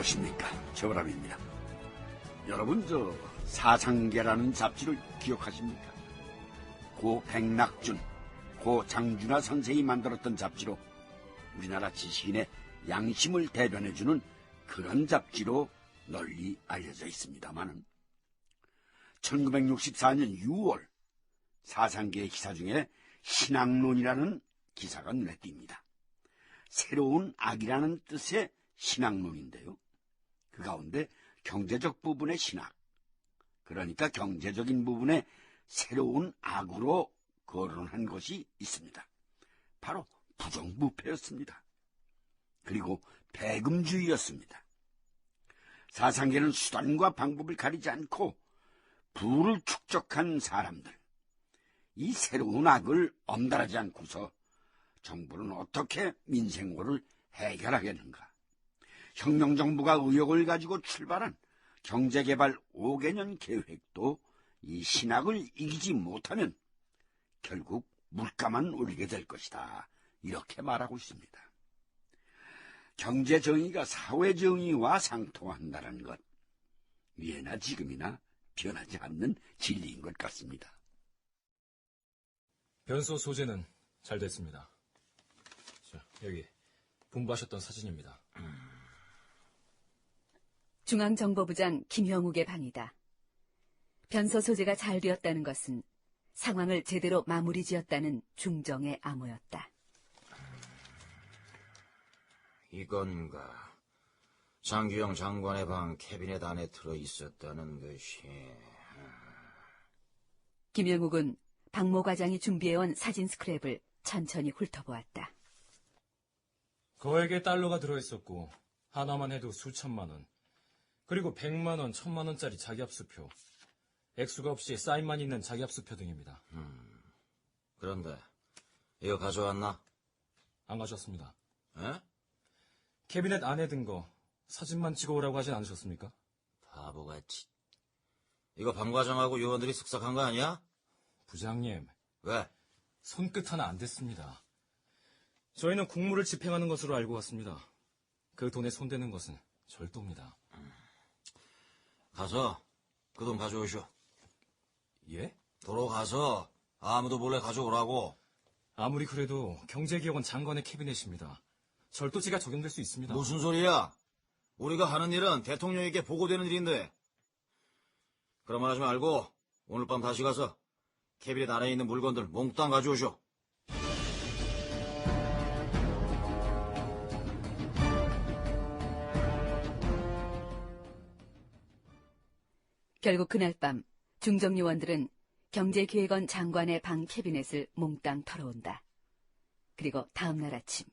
안녕하십니까. 최보람입니다. 여러분, 사상계라는 잡지를 기억하십니까? 고 백낙준, 고 장준하 선생이 만들었던 잡지로 우리나라 지식인의 양심을 대변해주는 그런 잡지로 널리 알려져 있습니다만 1964년 6월 사상계의 기사 중에 신학론이라는 기사가 눈에 띕니다. 새로운 악이라는 뜻의 신학론인데요. 그 가운데 경제적 부분의 신학, 그러니까 경제적인 부분의 새로운 악으로 거론한 것이 있습니다. 바로 부정부패였습니다. 그리고 배금주의였습니다. 사상계는 수단과 방법을 가리지 않고 부를 축적한 사람들, 이 새로운 악을 엄단하지 않고서 정부는 어떻게 민생고를 해결하겠는가? 혁명정부가 의욕을 가지고 출발한 경제개발 5개년 계획도 이 신학을 이기지 못하면 결국 물가만 올리게 될 것이다. 이렇게 말하고 있습니다. 경제정의가 사회정의와 상통한다는 것, 예나 지금이나 변하지 않는 진리인 것 같습니다. 변소 소재는 잘 됐습니다. 자, 여기 분부하셨던 사진입니다. 중앙정보부장 김형욱의 방이다. 변소 소재가 잘 되었다는 것은 상황을 제대로 마무리 지었다는 중정의 암호였다. 이건가? 장규영 장관의 방 캐비넷 안에 들어있었다는 것이... 김형욱은 박모 과장이 준비해온 사진 스크랩을 천천히 훑어보았다. 거액의 달러가 들어있었고 하나만 해도 수천만 원, 그리고 100만 원, 1000만 원짜리 자기합수표, 액수가 없이 사인만 있는 자기합수표 등입니다. 그런데 이거 가져왔나? 안 가져왔습니다. 에? 캐비넷 안에 든 거 사진만 찍어오라고 하진 않으셨습니까? 바보같이. 이거 방 과장하고 요원들이 쓱싹한 거 아니야? 부장님, 왜? 손끝 하나 안 댔습니다. 저희는 국무를 집행하는 것으로 알고 왔습니다. 그 돈에 손대는 것은 절도입니다. 가서 그 돈 가져오시오. 예? 도로 가서 아무도 몰래 가져오라고. 아무리 그래도 경제기획원 장관의 캐비넷입니다. 절도죄가 적용될 수 있습니다. 무슨 소리야? 우리가 하는 일은 대통령에게 보고되는 일인데. 그런 말 하지 말고 오늘 밤 다시 가서 캐비넷 안에 있는 물건들 몽땅 가져오시오. 결국 그날 밤 중정요원들은 경제기획원 장관의 방 캐비넷을 몽땅 털어온다. 그리고 다음 날 아침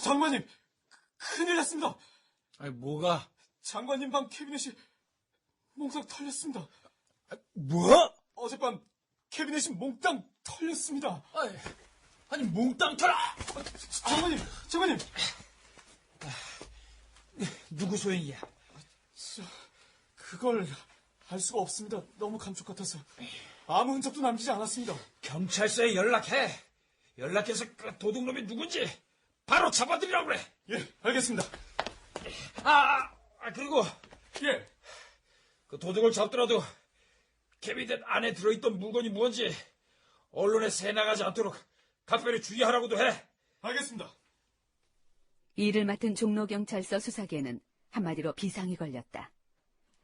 장관님, 큰일 났습니다. 아니, 뭐가? 장관님 방 캐비넷이 몽땅 털렸습니다. 뭐? 어젯밤 캐비넷이 몽땅 털렸습니다. 아니, 몽땅 털어! 장관님! 누구 소행이야? 그걸 알 수가 없습니다. 너무 감쪽 같아서. 아무 흔적도 남기지 않았습니다. 경찰서에 연락해. 연락해서 그 도둑놈이 누군지 바로 잡아들이라고 그래. 예, 알겠습니다. 그리고 예. 그 도둑을 잡더라도 캐비넷 안에 들어있던 물건이 뭔지 언론에 새나가지 않도록 각별히 주의하라고도 해. 알겠습니다. 이 일을 맡은 종로경찰서 수사계는 한마디로 비상이 걸렸다.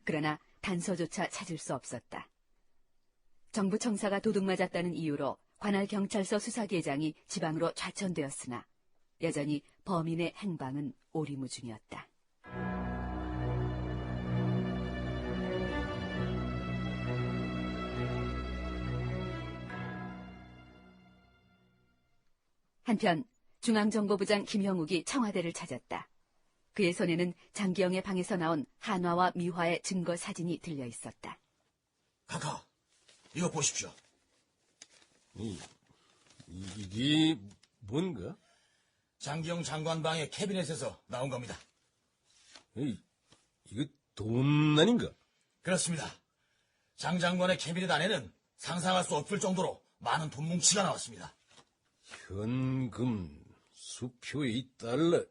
그러나 단서조차 찾을 수 없었다. 정부 청사가 도둑 맞았다는 이유로 관할 경찰서 수사계장이 지방으로 좌천되었으나 여전히 범인의 행방은 오리무중이었다. 한편 중앙정보부장 김형욱이 청와대를 찾았다. 그의 손에는 장기영의 방에서 나온 한화와 미화의 증거 사진이 들려 있었다. 카카, 이거 보십시오. 이게 뭔가? 장기영 장관 방의 캐비넷에서 나온 겁니다. 이거 돈 아닌가? 그렇습니다. 장 장관의 캐비넷 안에는 상상할 수 없을 정도로 많은 돈 뭉치가 나왔습니다. 현금, 수표, 이 달러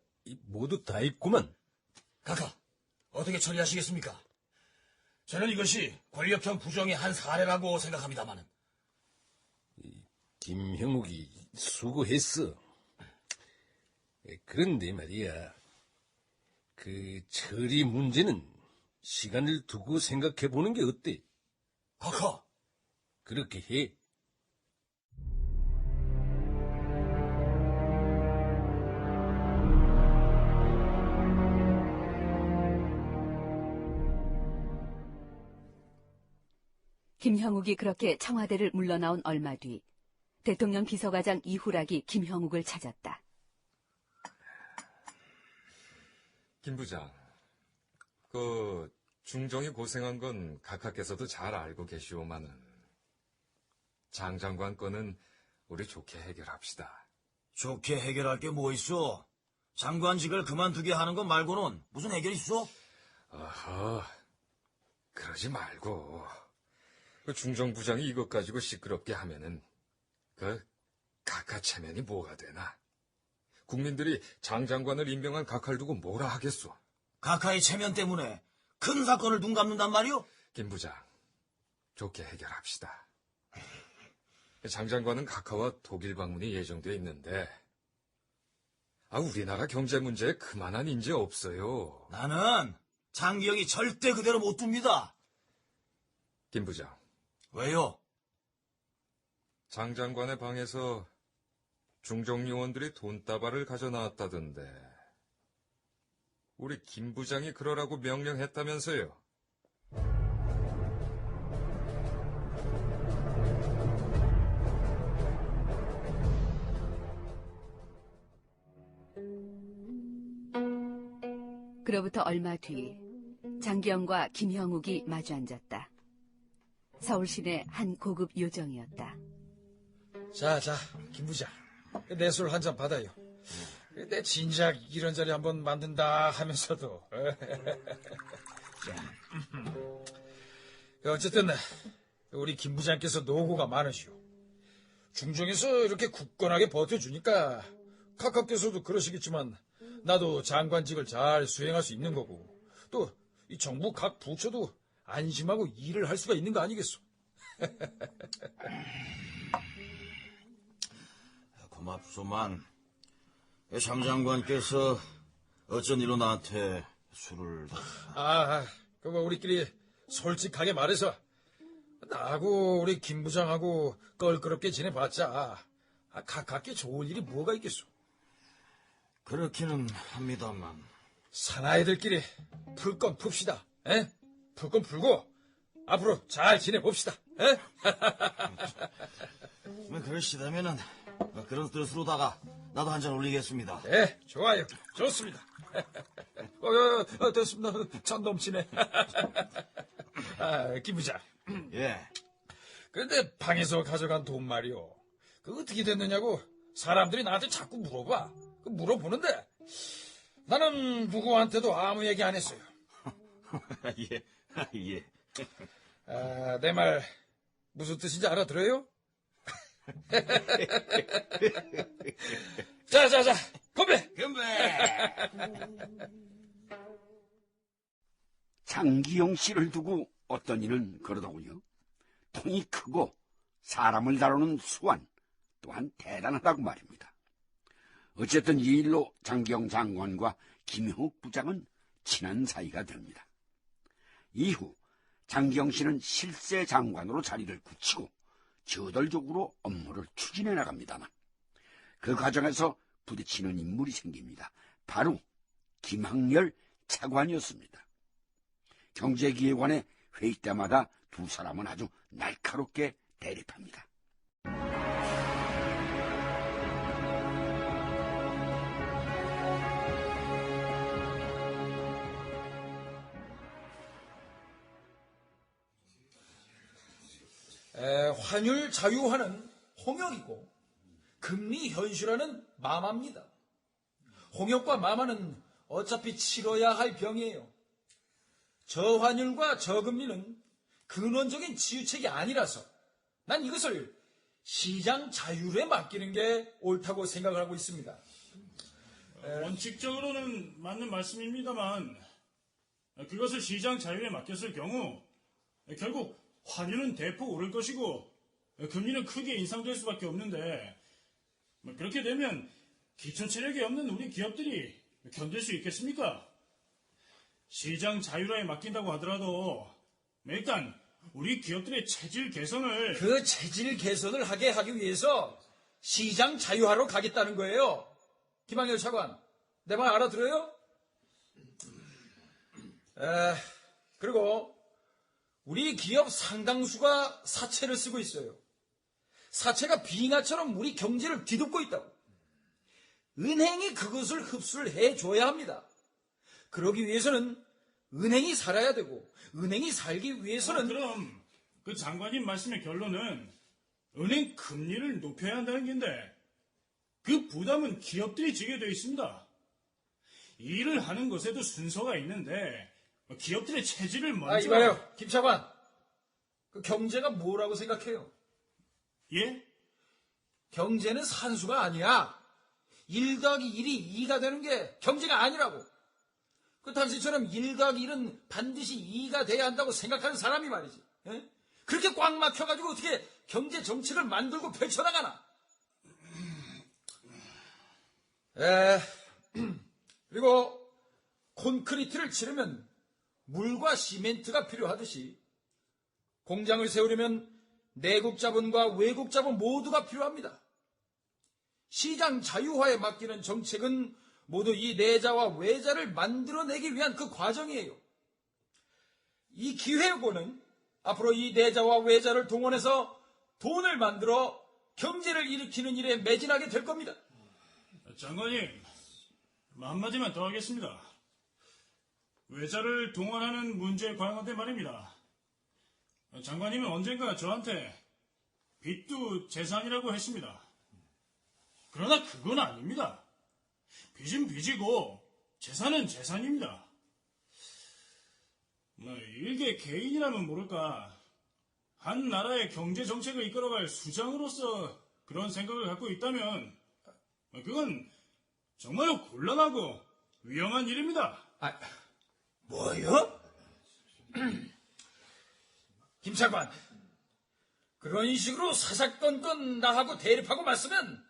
모두 다 있구만. 각하, 어떻게 처리하시겠습니까? 저는 이것이 권력형 부정의 한 사례라고 생각합니다마는. 김형욱이 수고했어. 그런데 말이야, 그 처리 문제는 시간을 두고 생각해보는 게 어때? 각하, 그렇게 해. 김형욱이 그렇게 청와대를 물러나온 얼마 뒤 대통령 비서과장 이후락이 김형욱을 찾았다. 김 부장, 중정이 고생한 건 각하께서도 잘 알고 계시오마는 장 장관 건은 우리 좋게 해결합시다. 좋게 해결할 게 뭐 있어? 장관직을 그만두게 하는 것 말고는 무슨 해결이 있어? 어허, 그러지 말고 중정부장이 이것 가지고 시끄럽게 하면은 각하 체면이 뭐가 되나? 국민들이 장 장관을 임명한 각하를 두고 뭐라 하겠소? 각하의 체면 때문에 큰 사건을 눈 감는단 말이오? 김 부장, 좋게 해결합시다. 장 장관은 각하와 독일 방문이 예정돼 있는데 우리나라 경제 문제에 그만한 인재 없어요. 나는 장기영이 절대 그대로 못 둡니다. 김 부장, 왜요? 장 장관의 방에서 중정요원들이 돈다발을 가져나왔다던데 우리 김 부장이 그러라고 명령했다면서요? 그로부터 얼마 뒤 장기영과 김형욱이 마주 앉았다. 서울 시내 한 고급 요정이었다. 자, 김 부장. 내 술 한 잔 받아요. 내 진작 이런 자리 한번 만든다 하면서도. 어쨌든 우리 김 부장께서 노고가 많으시오. 중정에서 이렇게 굳건하게 버텨주니까 각하께서도 그러시겠지만 나도 장관직을 잘 수행할 수 있는 거고 또 이 정부 각 부처도 안심하고 일을 할 수가 있는 거 아니겠소? 고맙소만. 장 장관께서 어쩐 일로 나한테 술을... 그거 우리끼리 솔직하게 말해서 나하고 우리 김 부장하고 껄끄럽게 지내봤자 각하께 좋을 일이 뭐가 있겠소? 그렇기는 합니다만. 사나이들끼리 풀 건 풉시다. 에? 풀 건 풀고 앞으로 잘 지내봅시다. 에? 그러시다면은 그런 뜻으로다가 나도 한 잔 올리겠습니다. 네, 좋아요. 좋습니다. 됐습니다. 잔 넘치네. 김 부장. 예. 근데 방에서 가져간 돈 말이오. 그 어떻게 됐느냐고 사람들이 나한테 자꾸 물어봐. 물어보는데 나는 누구한테도 아무 얘기 안 했어요. 예. 내 말 무슨 뜻인지 알아들어요? 자, 건배! 장기영 씨를 두고 어떤 이는 그러더군요. 통이 크고 사람을 다루는 수완 또한 대단하다고 말입니다. 어쨌든 이 일로 장기영 장관과 김형욱 부장은 친한 사이가 됩니다. 이후 장기영 씨는 실세 장관으로 자리를 굳히고 저돌적으로 업무를 추진해 나갑니다만 그 과정에서 부딪히는 인물이 생깁니다. 바로 김학렬 차관이었습니다. 경제기획원의 회의 때마다 두 사람은 아주 날카롭게 대립합니다. 환율 자유화는 홍역이고 금리 현실화는 마마입니다. 홍역과 마마는 어차피 치러야 할 병이에요. 저환율과 저금리는 근원적인 치유책이 아니라서 난 이것을 시장 자율에 맡기는 게 옳다고 생각을 하고 있습니다. 원칙적으로는 맞는 말씀입니다만 그것을 시장 자유에 맡겼을 경우 결국 환율은 대폭 오를 것이고 금리는 크게 인상될 수밖에 없는데 그렇게 되면 기초 체력이 없는 우리 기업들이 견딜 수 있겠습니까? 시장 자율화에 맡긴다고 하더라도 일단 우리 기업들의 체질 개선을 그 체질 개선을 하게 하기 위해서 시장 자유화로 가겠다는 거예요. 김학렬 차관, 내 말 알아들어요? 그리고 우리 기업 상당수가 사채를 쓰고 있어요. 사채가 빙하처럼 우리 경제를 뒤덮고 있다고. 은행이 그것을 흡수를 해줘야 합니다. 그러기 위해서는 은행이 살아야 되고, 은행이 살기 위해서는 그럼 그 장관님 말씀의 결론은 은행 금리를 높여야 한다는 건데 그 부담은 기업들이 지게 되어 있습니다. 일을 하는 것에도 순서가 있는데 기업들의 체질을 먼저... 이봐요, 김 차관. 그 경제가 뭐라고 생각해요? 예? 경제는 산수가 아니야. 1 더하기 1이 2가 되는 게 경제가 아니라고. 그 당신처럼 1 더하기 1은 반드시 2가 돼야 한다고 생각하는 사람이 말이지. 예? 그렇게 꽉 막혀가지고 어떻게 경제 정책을 만들고 펼쳐나가나? 그리고 콘크리트를 치르면 물과 시멘트가 필요하듯이 공장을 세우려면 내국 자본과 외국 자본 모두가 필요합니다. 시장 자유화에 맡기는 정책은 모두 이 내자와 외자를 만들어내기 위한 그 과정이에요. 이 기회고는 앞으로 이 내자와 외자를 동원해서 돈을 만들어 경제를 일으키는 일에 매진하게 될 겁니다. 장관님, 한마디만 더 하겠습니다. 외자를 동원하는 문제에 관한데 말입니다. 장관님은 언젠가 저한테 빚도 재산이라고 했습니다. 그러나 그건 아닙니다. 빚은 빚이고 재산은 재산입니다. 일개 개인이라면 모를까 한 나라의 경제 정책을 이끌어갈 수장으로서 그런 생각을 갖고 있다면 그건 정말로 곤란하고 위험한 일입니다. 뭐요? 김 차관, 그런 식으로 사사건건 나하고 대립하고 맞으면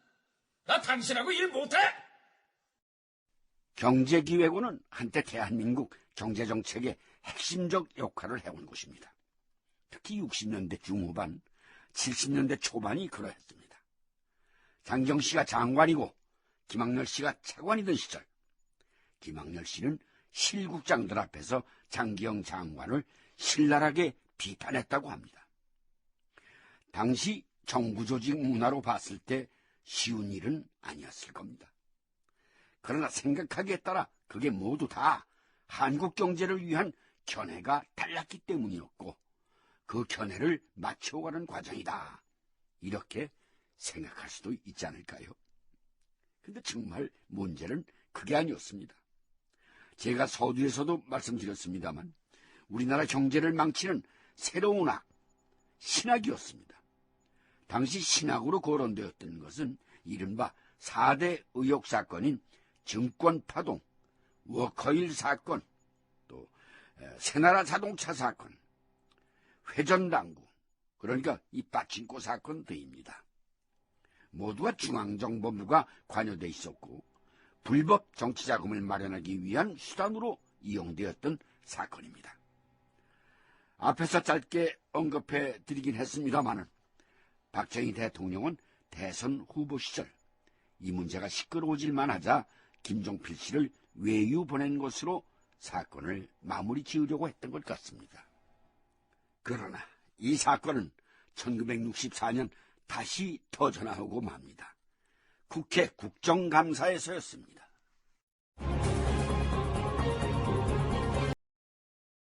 나 당신하고 일 못해! 경제기획원은 한때 대한민국 경제정책의 핵심적 역할을 해온 곳입니다. 특히 60년대 중후반, 70년대 초반이 그러했습니다. 장경 씨가 장관이고 김학렬 씨가 차관이던 시절, 김학렬 씨는 실국장들 앞에서 장기영 장관을 신랄하게 비판했다고 합니다. 당시 정부 조직 문화로 봤을 때 쉬운 일은 아니었을 겁니다. 그러나 생각하기에 따라 그게 모두 다 한국 경제를 위한 견해가 달랐기 때문이었고 그 견해를 맞춰가는 과정이다. 이렇게 생각할 수도 있지 않을까요? 근데 정말 문제는 그게 아니었습니다. 제가 서두에서도 말씀드렸습니다만 우리나라 경제를 망치는 새로운 악, 신학이었습니다. 당시 신학으로 거론되었던 것은 이른바 4대 의혹 사건인 증권파동, 워커힐 사건, 또 새나라 자동차 사건, 회전당구, 그러니까 이 빠친코 사건 등입니다. 모두가 중앙정보부가 관여돼 있었고 불법 정치자금을 마련하기 위한 수단으로 이용되었던 사건입니다. 앞에서 짧게 언급해 드리긴 했습니다마는 박정희 대통령은 대선 후보 시절 이 문제가 시끄러워질만 하자 김종필 씨를 외유 보낸 것으로 사건을 마무리 지으려고 했던 것 같습니다. 그러나 이 사건은 1964년 다시 터져나오고 맙니다. 국회 국정감사에서였습니다.